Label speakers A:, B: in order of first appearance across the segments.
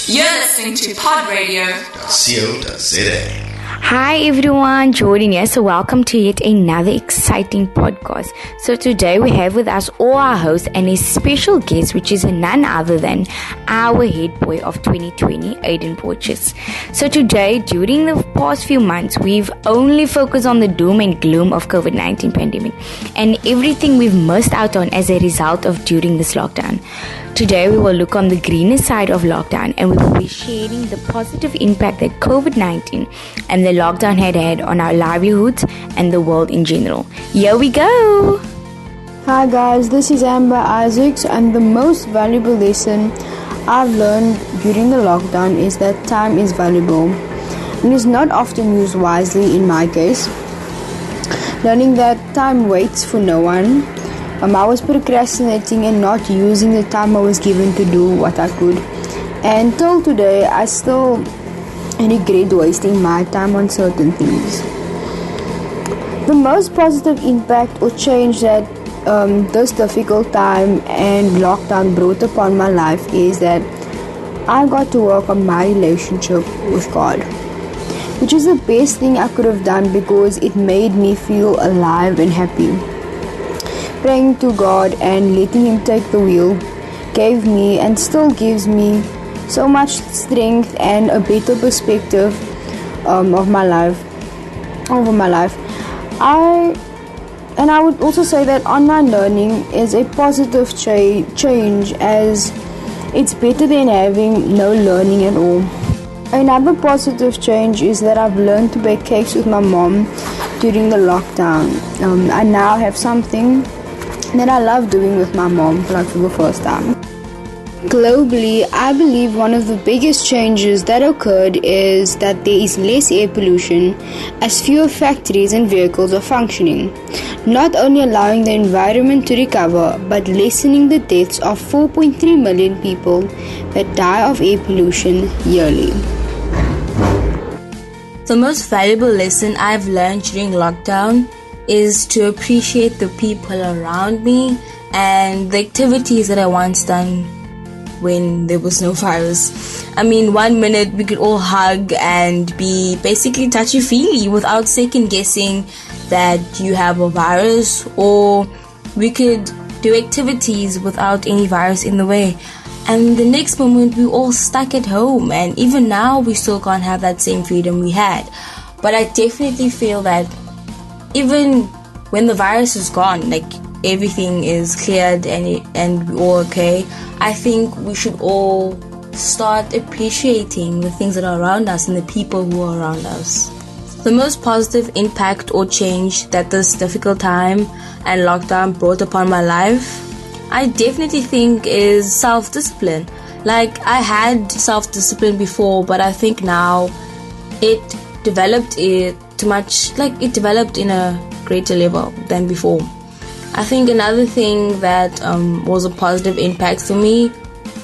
A: You're listening to podradio.co.za.
B: Hi everyone, Jordan here. So welcome to yet another exciting podcast. So today we have with us all our hosts and a special guest, which is none other than our head boy of 2020, Aiden Porches. So today, during the past few months, we've only focused on the doom and gloom of COVID-19 pandemic and everything we've missed out on as a result of during this lockdown. Today we will look on the greener side of lockdown and we will be sharing the positive impact that COVID-19 and the lockdown had on our livelihoods and the world in general. Here we go!
C: Hi guys, this is Amber Isaacs, and the most valuable lesson I've learned during the lockdown is that time is valuable and is not often used wisely in my case. Learning that time waits for no one. I was procrastinating and not using the time I was given to do what I could. And till today, I still regret wasting my time on certain things. The most positive impact or change that this difficult time and lockdown brought upon my life is that I got to work on my relationship with God, which is the best thing I could have done because it made me feel alive and happy. Praying to God and letting Him take the wheel gave me and still gives me so much strength and a better perspective over my life. I would also say that online learning is a positive change, as it's better than having no learning at all. Another positive change is that I've learned to bake cakes with my mom during the lockdown. I now have something that I love doing with my mom for the first time. Globally, I believe one of the biggest changes that occurred is that there is less air pollution as fewer factories and vehicles are functioning, not only allowing the environment to recover but lessening the deaths of 4.3 million people that die of air pollution yearly.
D: The most valuable lesson I've learned during lockdown is to appreciate the people around me and the activities that I once done when there was no virus. I mean, 1 minute we could all hug and be basically touchy-feely without second guessing that you have a virus, or we could do activities without any virus in the way. And the next moment we all stuck at home, and even now we still can't have that same freedom we had. But I definitely feel that even when the virus is gone, like everything is cleared and we're all okay, I think we should all start appreciating the things that are around us and the people who are around us. The most positive impact or change that this difficult time and lockdown brought upon my life, I definitely think is self-discipline. Like, I had self-discipline before, but I think now it developed in a greater level than before. I think another thing that was a positive impact for me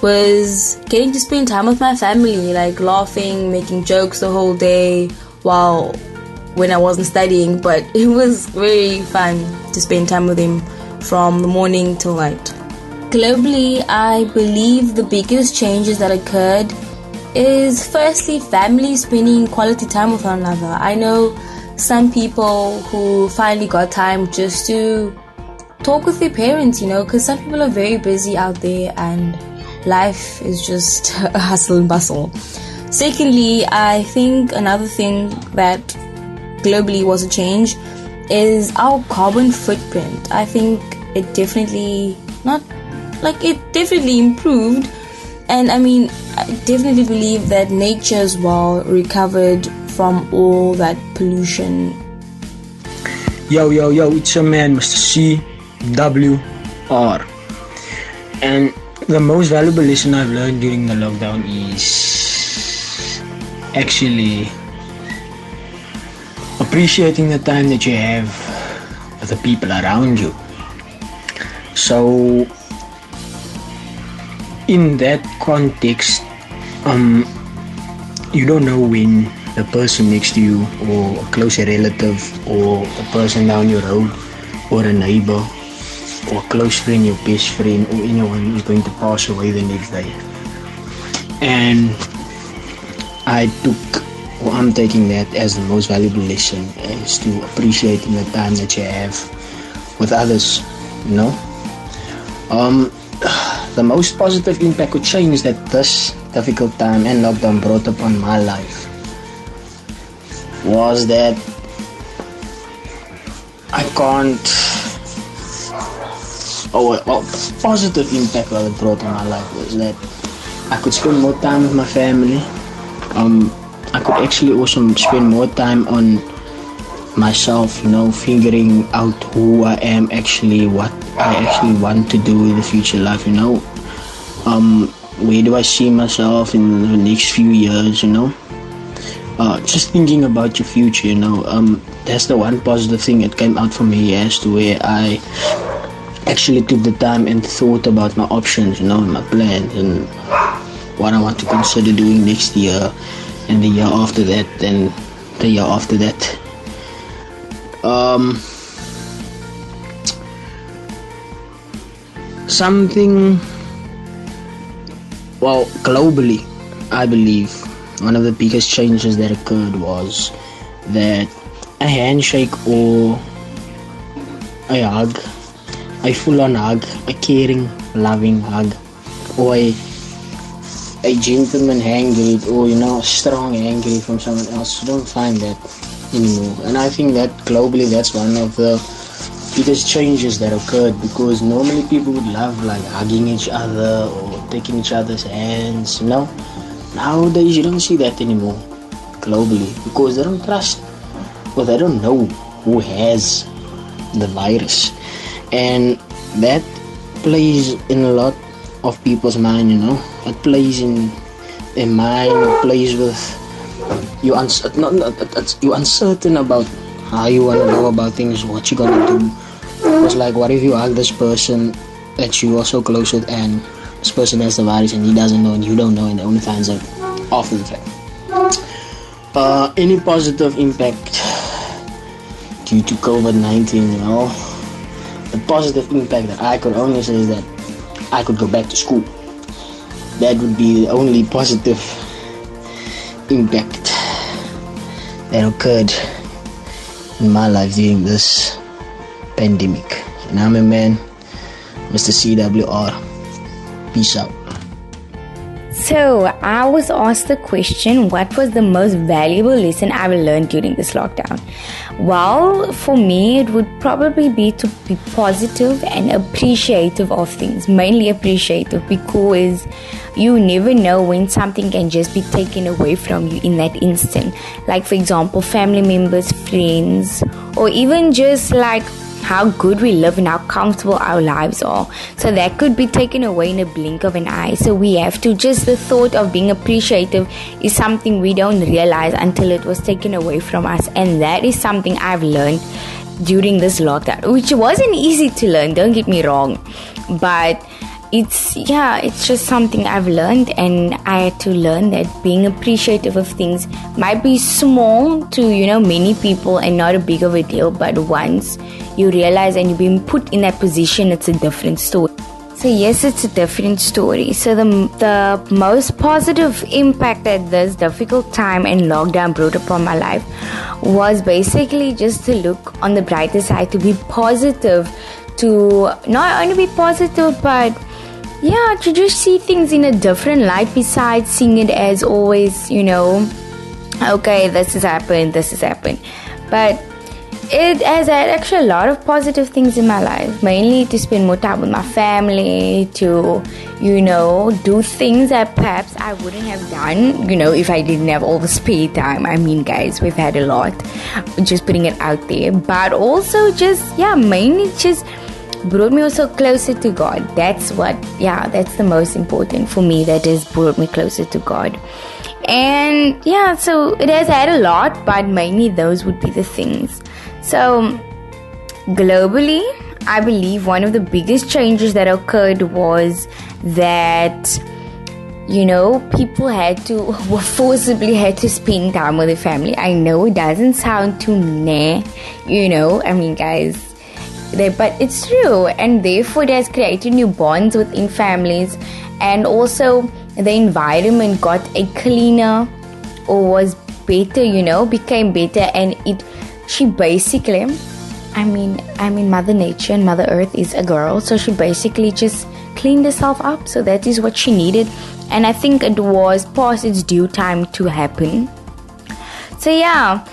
D: was getting to spend time with my family, like laughing, making jokes the whole day when I wasn't studying, but it was very fun to spend time with him from the morning till night. Globally, I believe the biggest changes that occurred is firstly families spending quality time with one another. I know some people who finally got time just to talk with their parents, because some people are very busy out there and life is just a hustle and bustle. Secondly, I think another thing that globally was a change is our carbon footprint. I think it definitely improved. And I definitely believe that nature as well recovered from all that pollution.
E: Yo, it's your man, Mr. CWR. And the most valuable lesson I've learned during the lockdown is actually appreciating the time that you have with the people around you. So, in that context, you don't know when the person next to you, or a closer relative, or a person down your road, or a neighbor, or a close friend, your best friend, or anyone is going to pass away the next day. And I took, or I'm taking that as the most valuable lesson, is to appreciating the time that you have with others, you know. The most positive impact or change that this difficult time and lockdown brought upon my life was that I can't, positive impact that it brought on my life was that I could spend more time with my family. I could actually also spend more time on myself, you know, figuring out who I am actually, what I actually want to do in the future life, you know. Where do I see myself in the next few years, you know. Just thinking about your future, you know. That's the one positive thing that came out for me as to where I actually took the time and thought about my options, you know, my plans and what I want to consider doing next year and the year after that and the year after that. Globally, I believe one of the biggest changes that occurred was that a handshake or a hug, a full-on hug, a caring, loving hug, or a gentleman hand greet, or, you know, a strong hand greet from someone else. You don't find that anymore. And I think that globally that's one of the biggest changes that occurred, because normally people would love like hugging each other or taking each other's hands, you know. Nowadays you don't see that anymore globally, because they don't trust or they don't know who has the virus, and that plays in a lot of people's mind, you know. It plays in their mind, it plays with you. You're uncertain about how you want to go about things, what you're gonna do. It's like, what if you hug this person that you are so close with, and this person has the virus and he doesn't know and you don't know, and they only finds out after the fact. Any positive impact due to COVID-19, you know, the positive impact that I could only say is that I could go back to school. That would be the only positive impact that occurred in my life during this pandemic. And I'm a man, Mr. CWR. Peace out.
B: So, I was asked the question, what was the most valuable lesson I've learned during this lockdown? Well, for me, it would probably be to be positive and appreciative of things. Mainly appreciative, because you never know when something can just be taken away from you in that instant. Like, for example, family members, friends, or even just like how good we live and how comfortable our lives are. So that could be taken away in a blink of an eye. So we have to, just the thought of being appreciative is something we don't realize until it was taken away from us. And that is something I've learned during this lockdown, which wasn't easy to learn, don't get me wrong, but it's just something I've learned, and I had to learn that being appreciative of things might be small to, you know, many people and not a big of a deal, but once you realize and you've been put in that position, it's a different story. So yes, it's a different story. So the most positive impact that this difficult time and lockdown brought upon my life was basically just to look on the brighter side, to be positive, to not only be positive, but to just see things in a different light, besides seeing it as always, you know, okay, this has happened. But it has had actually a lot of positive things in my life, mainly to spend more time with my family, to, you know, do things that perhaps I wouldn't have done, you know, if I didn't have all the spare time. I mean, guys, we've had a lot, just putting it out there. But also just, mainly just brought me also closer to God. That's the most important for me. That has brought me closer to God. And so it has had a lot, but mainly those would be the things. So globally, I believe one of the biggest changes that occurred was that, you know, people forcibly had to spend time with their family. I know it doesn't sound too you know, I mean, guys, but it's true, and therefore it has created new bonds within families, and also the environment got a cleaner, or was better, became better, and she basically, I mean Mother Nature and Mother Earth is a girl, so she basically just cleaned herself up. So that is what she needed, and I think it was past its due time to happen. So yeah,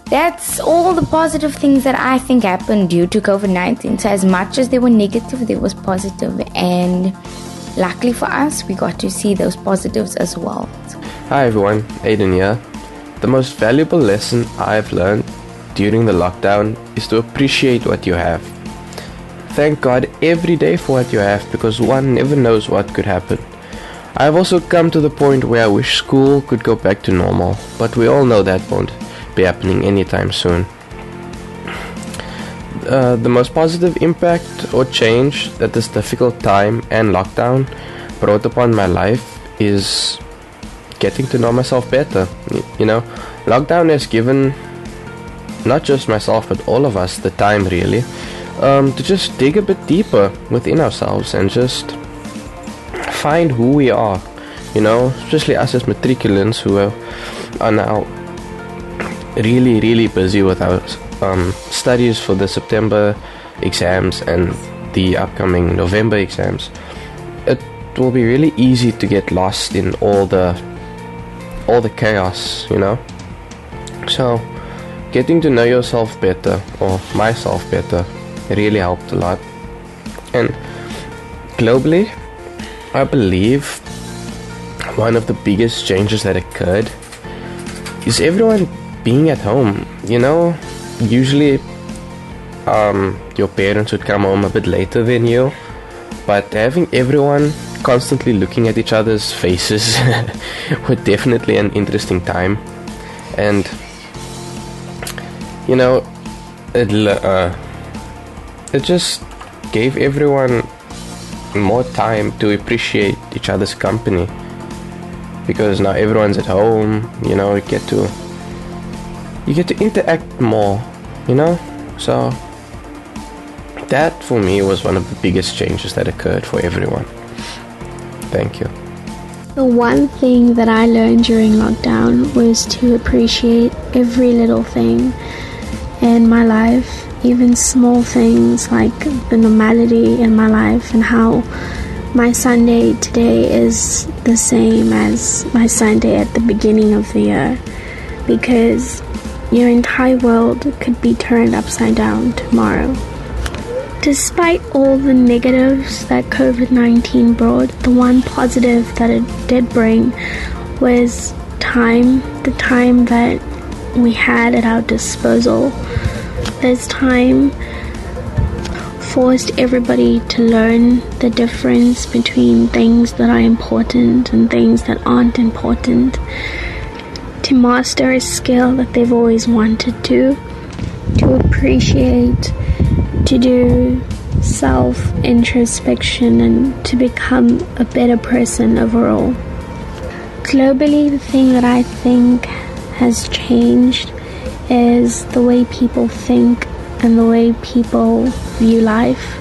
B: that's all the positive things that I think happened due to COVID-19. So as much as they were negative, there was positive, and luckily for us, we got to see those positives as well.
F: Hi everyone, Aiden here. The most valuable lesson I've learned during the lockdown is to appreciate what you have. Thank God every day for what you have, because one never knows what could happen. I've also come to the point where I wish school could go back to normal, but we all know that won't be happening anytime soon. The most positive impact or change that this difficult time and lockdown brought upon my life is getting to know myself better. Lockdown has given not just myself but all of us the time really to just dig a bit deeper within ourselves and just find who we are, especially us as matriculants who are now really busy with our studies for the September exams and the upcoming November exams. It will be really easy to get lost in all the chaos, So getting to know yourself better, or myself better, really helped a lot. And globally, I believe one of the biggest changes that occurred is everyone being at home. Usually your parents would come home a bit later than you, but having everyone constantly looking at each other's faces was definitely an interesting time. And it just gave everyone more time to appreciate each other's company, because now everyone's at home. You get to interact more, so that for me was one of the biggest changes that occurred for everyone. Thank you.
G: The one thing that I learned during lockdown was to appreciate every little thing in my life, even small things like the normality in my life, and how my Sunday today is the same as my Sunday at the beginning of the year, because your entire world could be turned upside down tomorrow. Despite all the negatives that COVID-19 brought, the one positive that it did bring was time, the time that we had at our disposal. This time forced everybody to learn the difference between things that are important and things that aren't important, to master a skill that they've always wanted to appreciate, to do self-introspection, and to become a better person overall. Globally, the thing that I think has changed is the way people think and the way people view life.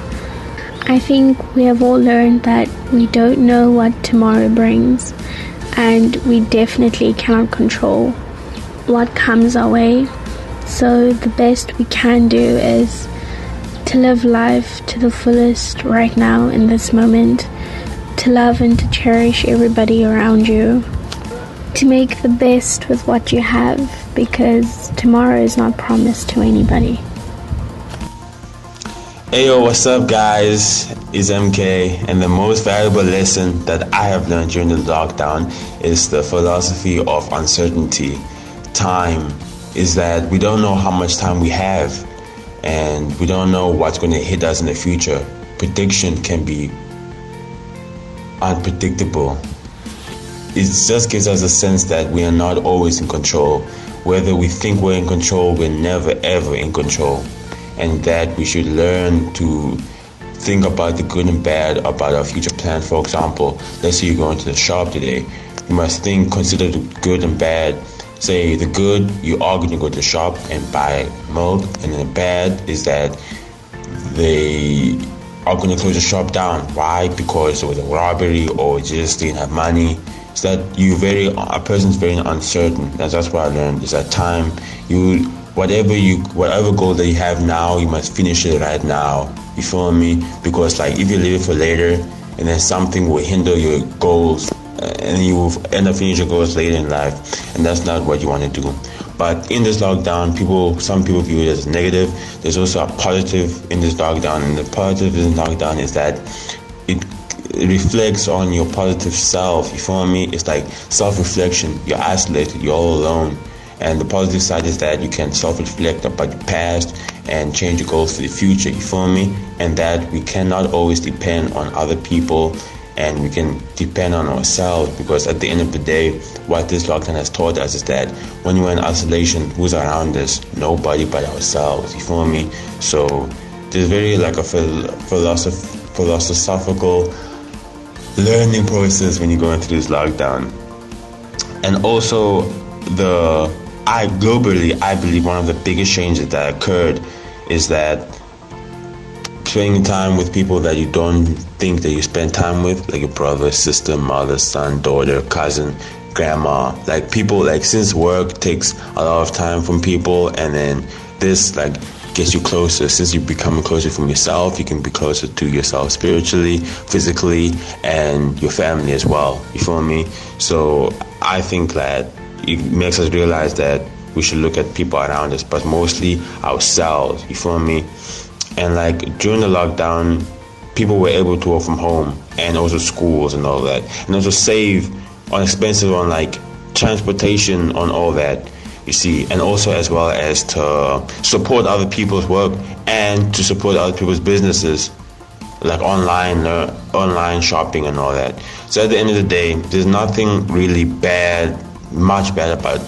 G: I think we have all learned that we don't know what tomorrow brings, and we definitely cannot control what comes our way. So the best we can do is to live life to the fullest right now in this moment, to love and to cherish everybody around you, to make the best with what you have, because tomorrow is not promised to anybody.
H: Hey yo, what's up guys? It's MK, and the most valuable lesson that I have learned during the lockdown is the philosophy of uncertainty. Time is that we don't know how much time we have, and we don't know what's going to hit us in the future. Prediction can be unpredictable. It just gives us a sense that we are not always in control. Whether we think we're in control, we're never ever in control. And that we should learn to think about the good and bad about our future plans. For example, let's say you're going to the shop today. You must consider the good and bad. Say the good, you are going to go to the shop and buy milk, and the bad is that they are going to close the shop down. Why? Because it was a robbery or just didn't have money. is that a person's very uncertain. That's what I learned. Is that time, whatever goal that you have now, you must finish it right now. You feel me? Because like if you leave it for later, and then something will hinder your goals, and you will end up finishing your goals later in life, and that's not what you want to do. But in this lockdown, some people view it as negative. There's also a positive in this lockdown, and the positive in this lockdown is that it reflects on your positive self. You feel me? It's like self-reflection. You're isolated. You're all alone. And the positive side is that you can self-reflect about your past and change your goals for the future. You feel me? And that we cannot always depend on other people, and we can depend on ourselves, because at the end of the day, what this lockdown has taught us is that when we're in isolation, who's around us? Nobody but ourselves. You feel me? So there's very like a philosophical learning process when you go into this lockdown. And also globally, I believe one of the biggest changes that occurred is that spending time with people that you don't think that you spend time with, like your brother, sister, mother, son, daughter, cousin, grandma, like people, like since work takes a lot of time from people, and then this like gets you closer. Since you become closer from yourself, you can be closer to yourself spiritually, physically, and your family as well. You feel me? So I think that it makes us realize that we should look at people around us, but mostly ourselves. You feel me? And like during the lockdown, people were able to work from home, and also schools and all that, and also save on expenses on like transportation, on all that, you see, and also as well as to support other people's work and to support other people's businesses, like online shopping and all that. So at the end of the day, there's nothing really much bad about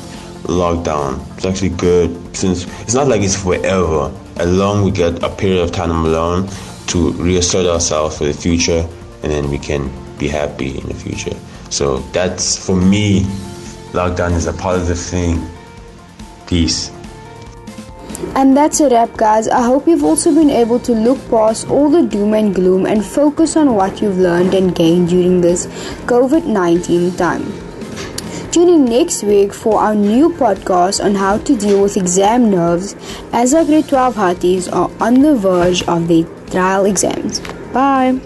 H: lockdown. It's actually good, since it's not like it's forever. As long we get a period of time alone to reassert ourselves for the future, and then we can be happy in the future. So that's, for me, lockdown is a positive thing. Peace.
C: And that's a wrap, guys. I hope you've also been able to look past all the doom and gloom and focus on what you've learned and gained during this COVID-19 time. Tune in next week for our new podcast on how to deal with exam nerves as our grade 12 Hatties are on the verge of their trial exams. Bye.